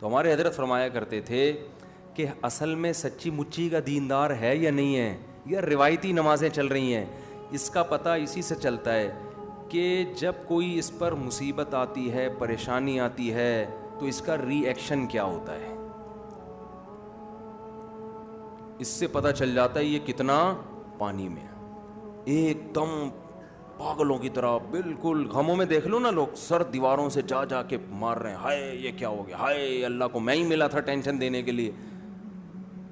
تو ہمارے حضرت فرمایا کرتے تھے کہ اصل میں سچی مچی کا دیندار ہے یا نہیں ہے، یا روایتی نمازیں چل رہی ہیں. اس کا پتہ اسی سے چلتا ہے کہ جب کوئی اس پر مصیبت آتی ہے، پریشانی آتی ہے، تو اس کا ری ایکشن کیا ہوتا ہے. اس سے پتہ چل جاتا ہے یہ کتنا پانی میں ہے. ایک دم پاگلوں کی طرح بالکل غموں میں دیکھ لو نا، لوگ سر دیواروں سے جا جا کے مار رہے ہیں، ہائے یہ کیا ہو گیا، ہائے اللہ کو میں ہی ملا تھا ٹینشن دینے کے لیے.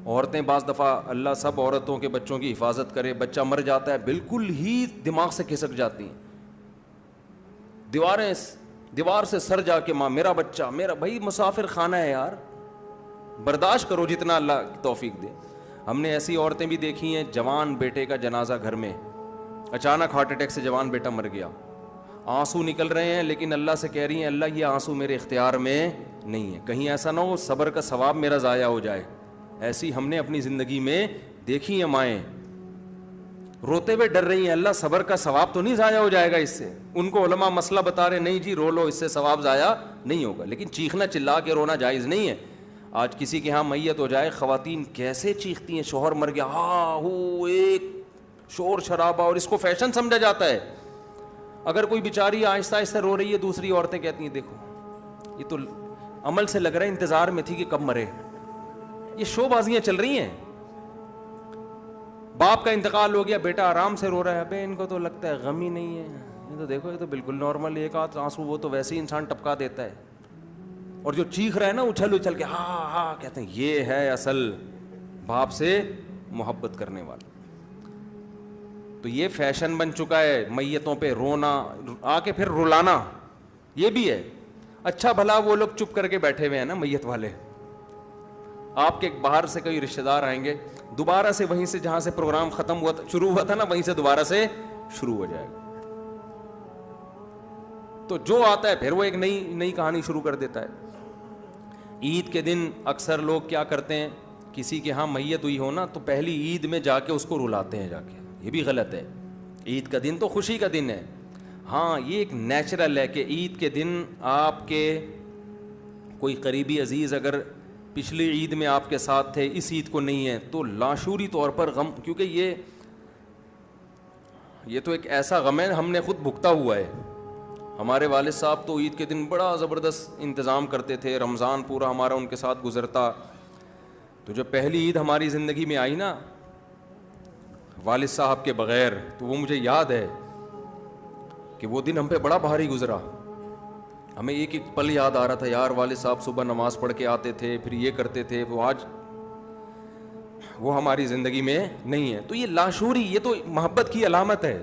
عورتیں بعض دفعہ، اللہ سب عورتوں کے بچوں کی حفاظت کرے، بچہ مر جاتا ہے بالکل ہی دماغ سے کھسک جاتی ہیں، دیوار سے سر جا کے، ماں میرا بچہ، میرا بھائی مسافر خانہ ہے یار، برداشت کرو جتنا اللہ توفیق دے. ہم نے ایسی عورتیں بھی دیکھی ہیں، جوان بیٹے کا جنازہ گھر میں، اچانک ہارٹ اٹیک سے جوان بیٹا مر گیا، آنسو نکل رہے ہیں، لیکن اللہ سے کہہ رہی ہیں اللہ یہ آنسو میرے اختیار میں نہیں ہے، کہیں ایسا نہ ہو صبر کا ثواب میرا ضائع ہو جائے. ایسی ہم نے اپنی زندگی میں دیکھی ہیں مائیں روتے ہوئے ڈر رہی ہیں، اللہ صبر کا ثواب تو نہیں ضائع ہو جائے گا اس سے. ان کو علماء مسئلہ بتا رہے نہیں جی رو لو اس سے ثواب ضائع نہیں ہوگا، لیکن چیخنا چلا کے رونا جائز نہیں ہے. آج کسی کے ہاں میت ہو جائے، خواتین کیسے چیختی ہیں، شوہر مر گیا، ہاں ہو ایک شور شرابہ، اور اس کو فیشن سمجھا جاتا ہے. اگر کوئی بیچاری آہستہ آہستہ رو رہی ہے، دوسری عورتیں کہتی ہیں دیکھو یہ تو عمل سے لگ رہا ہے انتظار میں تھی کہ کب مرے. یہ شو بازیاں چل رہی ہیں. باپ کا انتقال ہو گیا، بیٹا آرام سے رو رہا ہے، ابے ان کو تو لگتا ہے غم ہی نہیں ہے، یہ تو دیکھو یہ تو بالکل نارمل، ایک آدھ آنسو وہ تو ویسے ہی انسان ٹپکا دیتا ہے. اور جو چیخ رہا ہے نا اچھل اچھل کے ہاں ہاں کہتے ہیں، یہ ہے اصل باپ سے محبت کرنے والا. تو یہ فیشن بن چکا ہے میتوں پہ رونا، آ کے پھر رلانا یہ بھی ہے. اچھا بھلا وہ لوگ چپ کر کے بیٹھے ہوئے ہیں نا میت والے، آپ کے باہر سے کوئی رشتہ دار آئیں گے، دوبارہ سے وہیں سے جہاں سے پروگرام ختم ہوا تھا، شروع ہوا تھا نا، وہیں سے دوبارہ سے شروع ہو جائے گا. تو جو آتا ہے پھر وہ ایک نئی کہانی شروع کر دیتا ہے. عید کے دن اکثر لوگ کیا کرتے ہیں، کسی کے ہاں میت ہوئی ہو نا تو پہلی عید میں جا کے اس کو رلاتے ہیں جا کے، یہ بھی غلط ہے. عید کا دن تو خوشی کا دن ہے. ہاں یہ ایک نیچرل ہے کہ عید کے دن آپ کے کوئی قریبی عزیز اگر پچھلی عید میں آپ کے ساتھ تھے، اس عید کو نہیں ہے، تو لاشعوری طور پر غم، کیونکہ یہ تو ایک ایسا غم ہے ہم نے خود بھگتا ہوا ہے. ہمارے والد صاحب تو عید کے دن بڑا زبردست انتظام کرتے تھے، رمضان پورا ہمارا ان کے ساتھ گزرتا. تو جب پہلی عید ہماری زندگی میں آئی نا والد صاحب کے بغیر، تو وہ مجھے یاد ہے کہ وہ دن ہم پہ بڑا بھاری گزرا. ہمیں ایک ایک پل یاد آ رہا تھا، یار والد صاحب صبح نماز پڑھ کے آتے تھے، پھر یہ کرتے تھے، وہ آج وہ ہماری زندگی میں نہیں ہے. تو یہ لاشعوری، یہ تو محبت کی علامت ہے.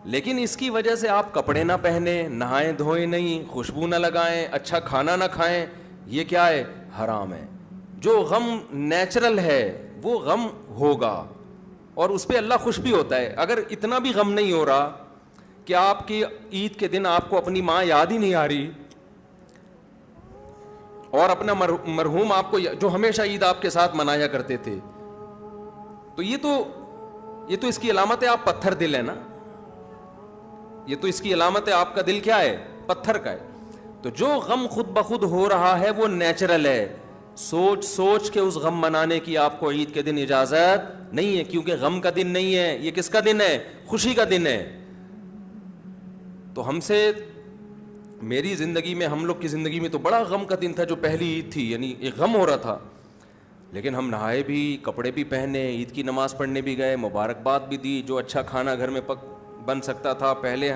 لیکن اس کی وجہ سے آپ کپڑے نہ پہنیں، نہائیں دھوئیں نہیں، خوشبو نہ لگائیں، اچھا کھانا نہ کھائیں، یہ کیا ہے؟ حرام ہے. جو غم نیچرل ہے وہ غم ہوگا، اور اس پہ اللہ خوش بھی ہوتا ہے. اگر اتنا بھی غم نہیں ہو رہا کہ آپ کی عید کے دن آپ کو اپنی ماں یاد ہی نہیں آ رہی، اور اپنا مرحوم آپ کو جو ہمیشہ عید آپ کے ساتھ منایا کرتے تھے، تو یہ تو اس کی علامت ہے آپ پتھر دل ہے نا. یہ تو اس کی علامت ہے آپ کا دل کیا ہے؟ پتھر کا ہے. تو جو غم خود بخود ہو رہا ہے وہ نیچرل ہے. سوچ کے اس غم منانے کی آپ کو عید کے دن اجازت نہیں ہے، کیونکہ غم کا دن نہیں ہے، یہ کس کا دن ہے؟ خوشی کا دن ہے. تو ہم سے میری زندگی میں، ہم لوگ کی زندگی میں تو بڑا غم کا دن تھا جو پہلی عید تھی، یعنی ایک غم ہو رہا تھا. لیکن ہم نہائے بھی، کپڑے بھی پہنے، عید کی نماز پڑھنے بھی گئے، مبارکباد بھی دی، جو اچھا کھانا گھر میں بن سکتا تھا. پہلے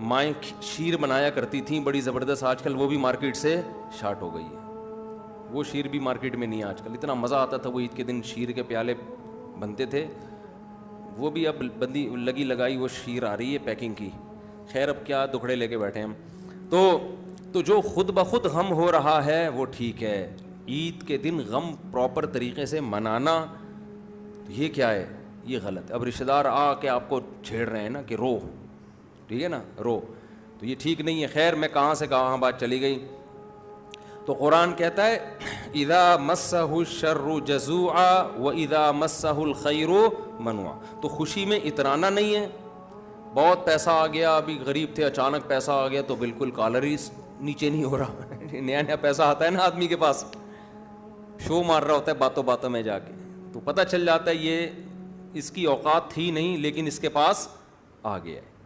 مائیں شیر بنایا کرتی تھیں بڑی زبردست، آج کل وہ بھی مارکیٹ سے شارٹ ہو گئی ہے. وہ شیر بھی مارکیٹ میں نہیں ہے آج کل. اتنا مزہ آتا تھا وہ عید کے دن، شیر کے پیالے بنتے تھے، وہ بھی اب بندی لگی لگائی وہ شیر آ رہی ہے پیکنگ کی. خیر اب کیا دکھڑے لے کے بیٹھے ہم. تو جو خود بخود غم ہو رہا ہے وہ ٹھیک ہے. عید کے دن غم پراپر طریقے سے منانا یہ کیا ہے؟ یہ غلط ہے. اب رشتہ دار آ کے آپ کو چھیڑ رہے ہیں نا کہ رو، ٹھیک ہے نا، رو، تو یہ ٹھیک نہیں ہے. خیر میں کہاں سے کہاں بات چلی گئی. تو قرآن کہتا ہے اذا مسہ الشر جزوعا واذا مسہ الخیر منوعا. تو خوشی میں اترانا نہیں ہے. بہت پیسہ آ گیا، ابھی غریب تھے، اچانک پیسہ آ گیا تو بالکل کالر ہی نیچے نہیں ہو رہا نیا نیا پیسہ آتا ہے نا آدمی کے پاس, شو مار رہا ہوتا ہے باتوں باتوں میں جا کے, تو پتہ چل جاتا ہے یہ اس کی اوقات تھی نہیں لیکن اس کے پاس آ گیا ہے.